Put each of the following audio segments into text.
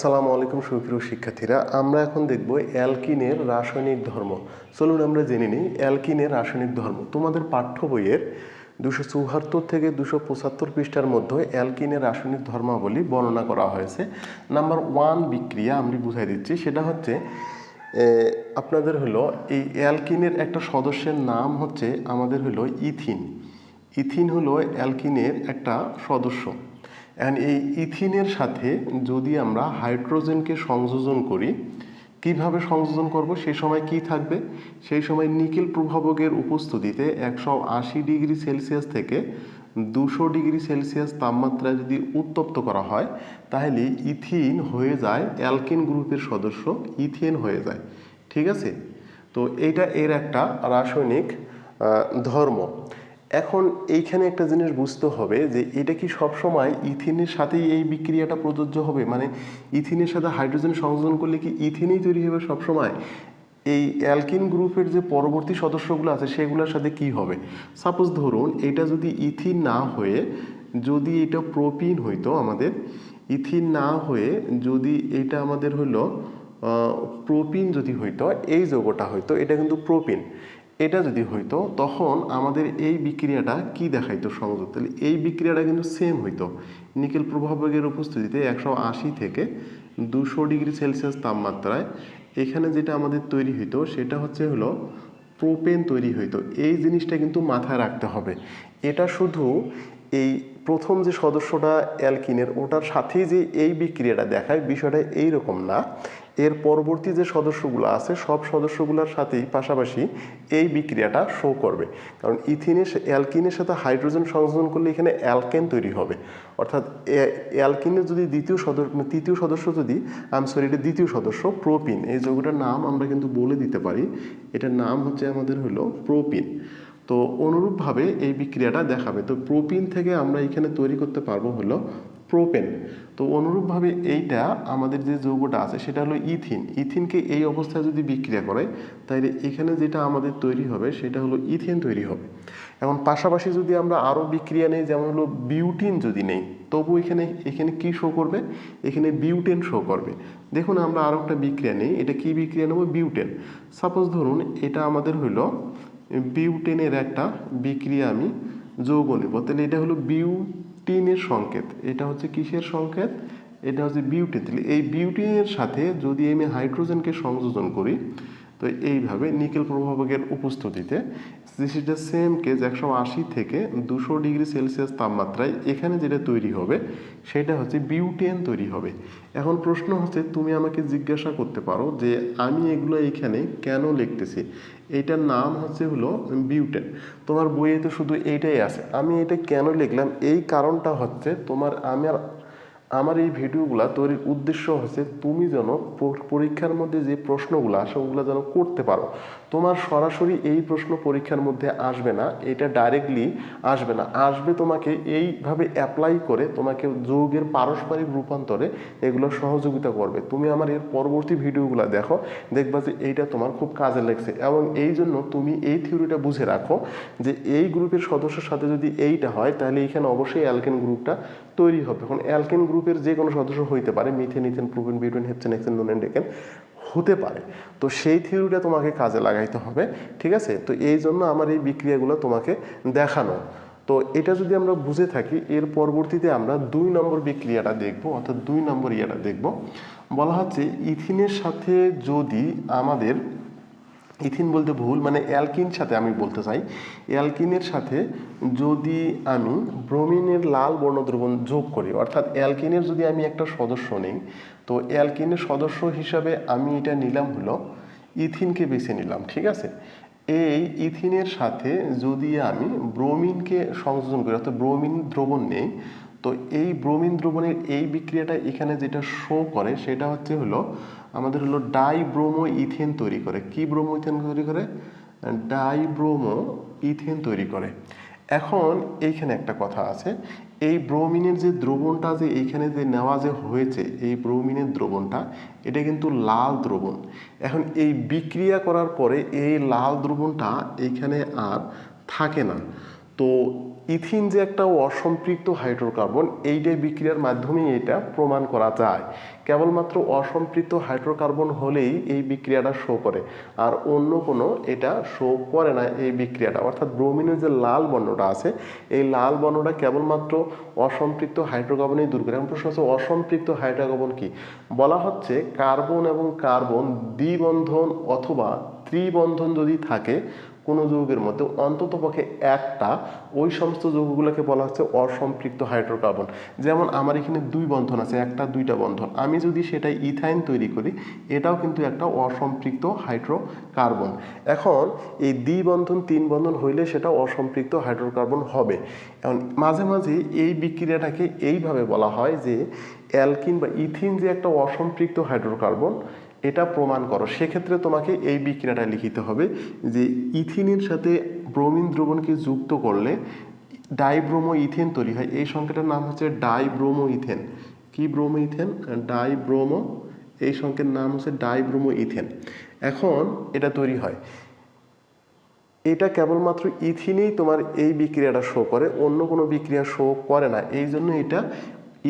আসসালামু আলাইকুম সুপ্রিয় শিক্ষার্থীরা, আমরা এখন দেখব অ্যালকিনের রাসায়নিক ধর্ম। চলুন আমরা জেনে নিই অ্যালকিনের রাসায়নিক ধর্ম। তোমাদের পাঠ্য বইয়ের 274 থেকে 275 পৃষ্ঠার মধ্যে অ্যালকিনের রাসায়নিক ধর্মাবলী বর্ণনা করা হয়েছে। নাম্বার 1 বিক্রিয়া আমি বুঝাই দিচ্ছি, সেটা হচ্ছে আপনাদের হলো এই অ্যালকিনের একটা সদস্যের নাম হচ্ছে আমাদের হলো ইথিন। ইথিন হলো অ্যালকিনের একটা সদস্য। অ্যান্ড এই ইথিনের সাথে যদি আমরা হাইড্রোজেনকে সংযোজন করি, কিভাবে সংযোজন করব, সেই সময় কি থাকবে, সেই সময় নিকেল প্রভাবকের উপস্থিতিতে 180 ডিগ্রি সেলসিয়াস থেকে 200 ডিগ্রি সেলসিয়াস তাপমাত্রায় যদি উত্তপ্ত করা হয়, তাহলে ইথিন হয়ে যায় অ্যালকিন গ্রুপের সদস্য, ইথেন হয়ে যায়। ঠিক আছে, তো এইটা এর একটা রাসায়নিক ধর্ম। এখন এইখানে একটা জিনিস বুঝতে হবে যে এটা কি সবসময় ইথিনের সাথেই এই বিক্রিয়াটা প্রযোজ্য হবে, মানে ইথিনের সাথে হাইড্রোজেন সংযোজন করলে কি ইথিনই তৈরি হবে সবসময়? এই অ্যালকিন গ্রুপের যে পরবর্তী সদস্যগুলো আছে সেগুলোর সাথে কি হবে? সাপোজ ধরুন এটা যদি ইথিন না হয়ে যদি এটা প্রোপিন হইতো, আমাদের ইথিন না হয়ে যদি এটা আমাদের হলো প্রোপিন যদি হইতো, এই যৌগটা হইতো, এটা কিন্তু প্রোপিন, এটা যদি হইতো তখন আমাদের এই বিক্রিয়াটা কি দেখাইতো সংযোগ, তাহলে এই বিক্রিয়াটা কিন্তু সেম হইতো। নিকেল প্রভাবকের উপস্থিতিতে 180 থেকে 200 ডিগ্রি সেলসিয়াস তাপমাত্রায় এখানে যেটা আমাদের তৈরি হইতো সেটা হচ্ছে হলো প্রোপেন তৈরি হইতো। এই জিনিসটা কিন্তু মাথায় রাখতে হবে। এটা শুধু এই প্রথম যে সদস্যটা অ্যালকিনের ওটার সাথেই যে এই বিক্রিয়াটা দেখায়, বিষয়টা এইরকম না। এর পরবর্তী যে সদস্যগুলো আছে সব সদস্যগুলোর সাথেই পাশাপাশি এই বিক্রিয়াটা শো করবে, কারণ ইথিনের অ্যালকিনের সাথে হাইড্রোজেন সংযোজন করলে এখানে অ্যালকেন তৈরি হবে। অর্থাৎ অ্যালকিনের যদি তৃতীয় সদস্য যদি এটা দ্বিতীয় সদস্য প্রোপিন, এই যৌগটার নাম আমরা কিন্তু বলে দিতে পারি, এটার নাম হচ্ছে আমাদের হলো প্রোপিন। তো অনুরূপভাবে এই বিক্রিয়াটা দেখাবে। তো প্রোপিন থেকে আমরা এখানে তৈরি করতে পারবো হলো প্রোপেন। তো অনুরূপভাবে এইটা আমাদের যে যৌগটা আছে সেটা হলো ইথিন। ইথিনকে এই অবস্থায় যদি বিক্রিয়া করে তাহলে এখানে যেটা আমাদের তৈরি হবে সেটা হলো ইথেন তৈরি হবে। এখন পাশাপাশি যদি আমরা আরও বিক্রিয়া নেই, যেমন হলো বিউটিন যদি নেই, তবু এখানে কি শো করবে, এখানে বিউটেন শো করবে। দেখুন আমরা আরও একটা বিক্রিয়া নেই, এটা কি বিক্রিয়া নেব, বিউটেন। সাপোজ ধরুন এটা আমাদের হলো বিউটেনের একটা বিক্রিয়া আমি যৌগ নেব, তাহলে এটা হলো বিউটিনের সংকেত, এটা হচ্ছে কিসের সংকেত, এটা হচ্ছে বিউটিন। তাহলে এই বিউটিনের সাথে যদি আমি হাইড্রোজেনকে সংযোজন করি, তো এইভাবে নিকেল প্রভাবকের উপস্থিতিতে সেটা সেম কেস 180 থেকে 200 ডিগ্রি সেলসিয়াস তাপমাত্রায় এখানে যেটা তৈরি হবে সেটা হচ্ছে বিউটেন তৈরি হবে। এখন প্রশ্ন হচ্ছে, তুমি আমাকে জিজ্ঞাসা করতে পারো যে আমি এগুলো এখানে কেন লিখতেছি, এইটার নাম হচ্ছে হলো বিউটেন, তোমার বইয়ে তো শুধু এইটাই আছে, আমি এটা কেন লিখলাম, এই কারণটা হচ্ছে আমার এই ভিডিওগুলো তৈরির উদ্দেশ্য হচ্ছে তুমি যেন পরীক্ষার মধ্যে যে প্রশ্নগুলো আসে ওগুলো যেন করতে পারো। তোমার সরাসরি এই প্রশ্ন পরীক্ষার মধ্যে আসবে না, এটা ডাইরেক্টলি আসবে না, আসবে তোমাকে এইভাবে অ্যাপ্লাই করে তোমাকে যৌগের পারস্পরিক রূপান্তরে এগুলো সহযোগিতা করবে। তুমি আমার এর পরবর্তী ভিডিওগুলো দেখো, দেখবা যে এইটা তোমার খুব কাজে লাগছে। এবং এই জন্য তুমি এই থিওরিটা বুঝে রাখো যে এই গ্রুপের সদস্যের সাথে যদি এইটা হয় তাহলে এখানে অবশ্যই অ্যালকেন গ্রুপটা তৈরি হবে। এখন অ্যালকেন গ্রুপের যে কোনো সদস্য হইতে পারে, methane, ethane, propane, butane, hexane, hexane, nonane, decane হতে পারে। তো সেই থিওরিটা তোমাকে কাজে লাগাইতে হবে, ঠিক আছে? তো এই জন্য আমার এই বিক্রিয়াগুলো তোমাকে দেখানো। তো এটা যদি আমরা বুঝে থাকি, এর পরবর্তীতে আমরা 2 নম্বর বিক্রিয়াটা দেখব, অর্থাৎ 2 নম্বর ইয়াটা দেখব। বলা হচ্ছে ইথিনের সাথে যদি আমাদের, ইথিন বলতে ভুল, মানে অ্যালকিন সাথে আমি বলতে চাই, অ্যালকিনের সাথে যদি আমি ব্রোমিনের লাল বর্ণদ্রবণ যোগ করি, অর্থাৎ অ্যালকিনের যদি আমি একটা সদস্য নিই, তো অ্যালকিনের সদস্য হিসাবে আমি এটা নিলাম হলো ইথিনকে বেছে নিলাম, ঠিক আছে? এই ইথিনের সাথে যদি আমি ব্রোমিনকে সংযোজন করি, অর্থাৎ ব্রোমিন দ্রবণ নেই, তো এই ব্রোমিন দ্রবণের এই বিক্রিয়াটা এখানে যেটা শো করে সেটা হচ্ছে হলো আমাদের হলো ডাইব্রোমো ইথেন তৈরি করে। কি ব্রোমো ইথেন তৈরি করে? ডাইব্রোমো ইথেন তৈরি করে। এখন এইখানে একটা কথা আছে, এই ব্রোমিনের যে দ্রবণটা যে এইখানে যে নেওয়া যে হয়েছে, এই ব্রোমিনের দ্রবণটা এটা কিন্তু লাল দ্রবণ। এখন এই বিক্রিয়া করার পরে এই লাল দ্রবণটা এইখানে আর থাকে না। তো ইথিন যে একটা অসম্পৃক্ত হাইড্রোকার্বন, এইটাই বিক্রিয়ার মাধ্যমেই এটা প্রমাণ করা যায়। কেবলমাত্র অসম্পৃক্ত হাইড্রোকার্বন হলেই এই বিক্রিয়াটা শো করে, আর অন্য কোনো এটা শো করে না এই বিক্রিয়াটা। অর্থাৎ ব্রোমিনের যে লাল বর্ণটা আছে, এই লাল বর্ণটা কেবলমাত্র অসম্পৃক্ত হাইড্রোকার্বনই দূর করে। এখন প্রশ্ন হচ্ছে অসম্পৃক্ত হাইড্রোকার্বন কি? বলা হচ্ছে কার্বন এবং কার্বন দ্বিবন্ধন অথবা ত্রিবন্ধন যদি থাকে কোনো যৌগের মধ্যে, অন্ততপক্ষে একটা, ওই সমস্ত যৌগগুলোকে বলা হচ্ছে অসম্পৃক্ত হাইড্রোকার্বন। যেমন আমার এখানে দুই বন্ধন আছে, একটা দুইটা বন্ধন, আমি যদি সেটা ইথাইন তৈরি করি, এটাও কিন্তু একটা অসম্পৃক্ত হাইড্রোকার্বন। এখন এই দ্বিবন্ধন তিন বন্ধন হইলে সেটা অসম্পৃক্ত হাইড্রোকার্বন হবে। এখন মাঝে মাঝে এই বিক্রিয়াটাকে এইভাবে বলা হয় যে অ্যালকিন বা ইথিন যে একটা অসম্পৃক্ত হাইড্রোকার্বন, এটা প্রমাণ করো। সেক্ষেত্রে তোমাকে এই বিক্রিয়াটা লিখিতে হবে যে ইথিনের সাথে ব্রোমিন দ্রবণকে যুক্ত করলে ডাইব্রোমো ইথেন তৈরি হয়। এই সংখ্যাটার নাম হচ্ছে ডাইব্রোমো ইথেন। কি ব্রোমো ইথেন? ডাইব্রোমো। এই সংখ্যার নাম হচ্ছে ডাইব্রোমো ইথেন। এখন এটা তৈরি হয়, এটা কেবলমাত্র ইথিনেই তোমার এই বিক্রিয়াটা শো করে, অন্য কোনো বিক্রিয়া শো করে না। এই জন্য এটা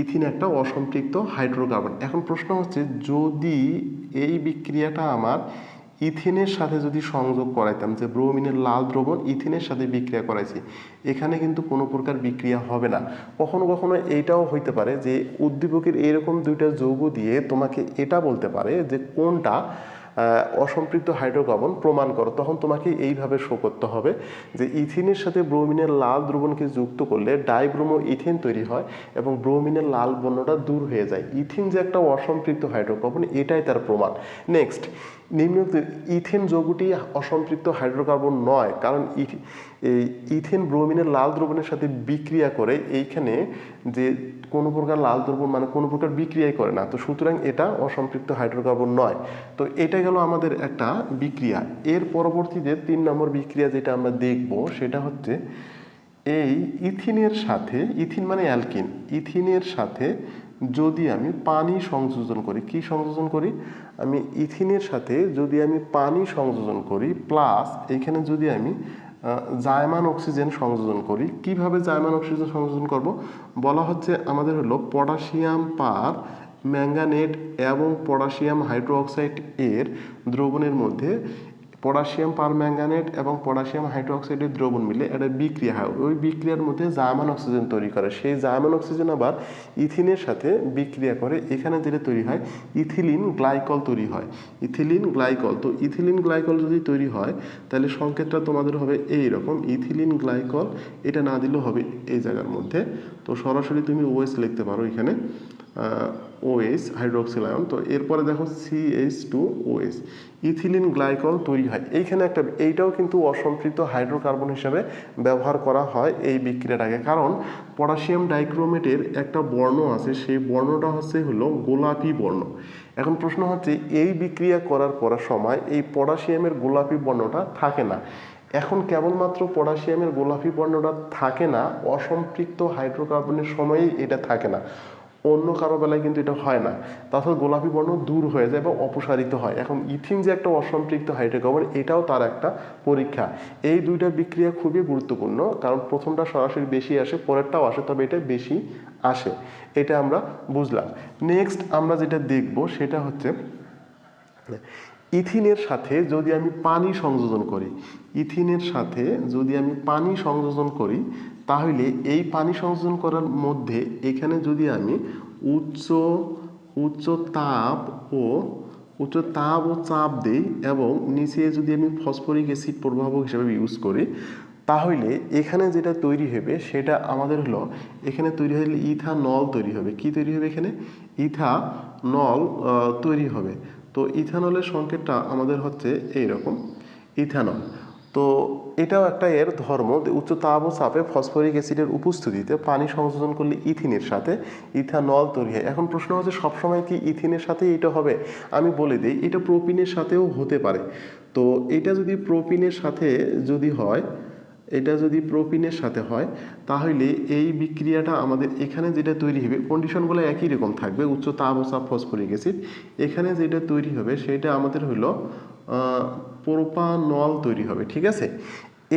ইথিন একটা অসম্পৃক্ত হাইড্রোকার্বন। এখন প্রশ্ন হচ্ছে যদি এই বিক্রিয়াটা আমার ইথিনের সাথে যদি সংযোগ করাইতাম, যে ব্রোমিনের লাল দ্রবণ ইথিনের সাথে বিক্রিয়া করাইছি, এখানে কিন্তু কোনো প্রকার বিক্রিয়া হবে না। কখনো কখনো এইটাও হইতে পারে যে উদ্দীপকের এরকম দুইটা যৌগ দিয়ে তোমাকে এটা বলতে পারে যে কোনটা অসম্পৃক্ত হাইড্রোকার্বন প্রমাণ করো। তখন তোমাকে এইভাবে শো করতে হবে যে ইথিনের সাথে ব্রোমিনের লাল দ্রবণকে যুক্ত করলে ডাইব্রোমো ইথেন তৈরি হয় এবং ব্রোমিনের লাল বর্ণটা দূর হয়ে যায়। ইথিন যে একটা অসম্পৃক্ত হাইড্রোকার্বন, এটাই তার প্রমাণ। নেক্সট, নিম্নোক্ত ইথেন যৌগটি অসম্পৃক্ত হাইড্রোকার্বন নয়, কারণ এই ইথেন ব্রোমিনের লাল দ্রবণের সাথে বিক্রিয়া করে। এইখানে যে কোনো প্রকার লাল দ্রবণ মানে কোনো প্রকার বিক্রিয়াই করে না, তো সুতরাং এটা অসম্পৃক্ত হাইড্রোকার্বন নয়। তো এটা গেল আমাদের একটা বিক্রিয়া। এর পরবর্তীতে 3 নম্বর বিক্রিয়া যেটা আমরা দেখব সেটা হচ্ছে এই ইথিনের সাথে, ইথিন মানে অ্যালকিন, ইথিনের সাথে যদি আমি পানি সংযোজন করি, কি সংযোজন করি? আমি ইথিনের সাথে যদি আমি পানি সংযোজন করি প্লাস এখানে যদি আমি জায়মান অক্সিজেন সংযোজন করি। কিভাবে জায়মান অক্সিজেন সংযোজন করব? বলা হচ্ছে আমাদের হলো পটাশিয়াম পার ম্যাঙ্গানেট এবং পটাশিয়াম হাইড্রোক্সাইড এর দ্রবণের মধ্যে পটাশিয়াম পারম্যাঙ্গানেট এবং পটাশিয়াম হাইড্রোক্সাইডের দ্রবণ মিলে একটা বিক্রিয়া হয়। ওই বিক্রিয়ার মধ্যে জার্মান অক্সিজেন তৈরি করে। সেই জার্মান অক্সিজেন আবার ইথিনের সাথে বিক্রিয়া করে, এখানে যেটা তৈরি হয় ইথিলিন গ্লাইকল তৈরি হয়। Ethylene glycol. তো ইথিলিন গ্লাইকল যদি তৈরি হয় তাহলে সংকেতটা তোমাদের হবে এই রকম, ইথিলিন গ্লাইকল। এটা না দিলেও হবে এই জায়গার মধ্যে। তো সরাসরি তুমি ওএস লিখতে পারো এখানে, OH হাইড্রোক্সিল আয়ন। তো এরপরে দেখো CH2OH, ইথিলিন গ্লাইকল তৈরি হয়। এইখানে একটা, এইটাও কিন্তু অসম্পৃক্ত হাইড্রোকার্বন হিসেবে ব্যবহার করা হয় এই বিক্রিয়াটাকে, কারণ পটাশিয়াম ডাইক্রোমেটের একটা বর্ণ আছে, সেই বর্ণটা হলো গোলাপি বর্ণ। এখন প্রশ্ন হচ্ছে এই বিক্রিয়া করার সময় এই পটাশিয়ামের গোলাপি বর্ণটা থাকে না। এখন কেবলমাত্র পটাশিয়ামের গোলাপি বর্ণটা থাকে না, অসম্পৃক্ত হাইড্রোকার্বনের সময়ই এটা থাকে না, অন্য কারো বেলায় কিন্তু এটা হয় না। তাছাড়া গোলাপি বর্ণ দূর হয়ে যায় বা অপসারিত হয়। এখন ইথিন যে একটা অসম্পৃক্ত হাইড্রোকার্বন, এটাও তার একটা পরীক্ষা। এই দুইটা বিক্রিয়া খুবই গুরুত্বপূর্ণ, কারণ প্রথমটা সরাসরি বেশি আসে, পরেরটাও আসে, তবে এটা বেশি আসে। এটা আমরা বুঝলাম। নেক্সট আমরা যেটা দেখব সেটা হচ্ছে ইথিনের সাথে যদি আমি পানি সংযোজন করি, ইথিনের সাথে যদি আমি পানি সংযোজন করি তাহলে এই পানি সংযোজন করার মধ্যে এখানে যদি আমি উচ্চ তাপ ও চাপ দিই এবং নিচে যদি আমি ফসফরিক অ্যাসিড প্রভাবক হিসেবে ইউজ করি, তাহলে এখানে যেটা তৈরি হবে সেটা আমাদের হলো, এখানে তৈরি হলে ইথানল তৈরি হবে। কি তৈরি হবে? এখানে ইথানল তৈরি হবে। তো ইথানলের সংকেতটা আমাদের হচ্ছে এইরকম, ইথানল। তো এটাও একটা এর ধর্ম, উচ্চ তাপ ও চাপে ফসফরিক অ্যাসিডের উপস্থিতিতে পানি সংযোজন করলে ইথিনের সাথে ইথানল তৈরি হয়। এখন প্রশ্ন হচ্ছে সবসময় কি ইথিনের সাথে এটা হবে? আমি বলে দিই, এটা প্রোপিনের সাথেও হতে পারে। তো এটা যদি প্রোপিনের সাথে যদি হয়, এটা যদি প্রোপিনের সাথে হয় তাহলে এই বিক্রিয়াটা আমাদের এখানে যেটা তৈরি হবে, কন্ডিশনগুলো একই রকম থাকবে, উচ্চ তাপ ও চাপ ফসফরিক অ্যাসিড। এখানে যেটা তৈরি হবে সেটা আমাদের হলো প্রোপানল তৈরি হবে। ঠিক আছে,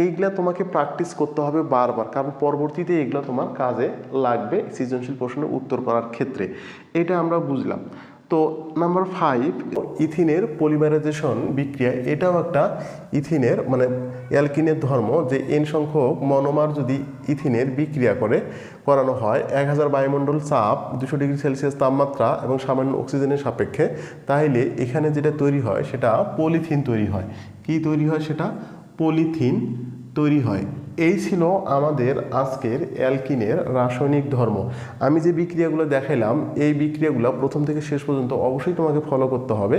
এইগুলা তোমাকে প্র্যাকটিস করতে হবে বারবার, কারণ পরবর্তীতে এগুলো তোমার কাজে লাগবে সৃজনশীল প্রশ্নের উত্তর করার ক্ষেত্রে। এটা আমরা বুঝলাম। তো নাম্বার 5, ইথিনের পলিমারাইজেশন বিক্রিয়া, এটাও একটা ইথিনের মানে অ্যালকিনের ধর্ম, যে এন সংখ্যক মনোমার যদি ইথিনের বিক্রিয়া করানো হয় 1000 বায়ুমণ্ডল চাপ, 200 ডিগ্রি সেলসিয়াস তাপমাত্রা এবং সামান্য অক্সিজেনের সাপেক্ষে, তাহলে এখানে যেটা তৈরি হয় সেটা পলিথিন তৈরি হয়। কি তৈরি হয়? সেটা পলিথিন তৈরি হয়। এই ছিল আমাদের আজকের অ্যালকিনের রাসায়নিক ধর্ম। আমি যে বিক্রিয়াগুলো দেখাইলাম এই বিক্রিয়াগুলো প্রথম থেকে শেষ পর্যন্ত অবশ্যই তোমাকে ফলো করতে হবে,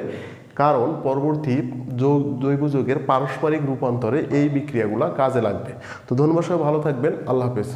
কারণ পরবর্তী জৈব যৌগের পারস্পরিক রূপান্তরে এই বিক্রিয়াগুলো কাজে লাগবে। তো ধন্যবাদ, সবাই ভালো থাকবেন। আল্লাহ হাফেজ।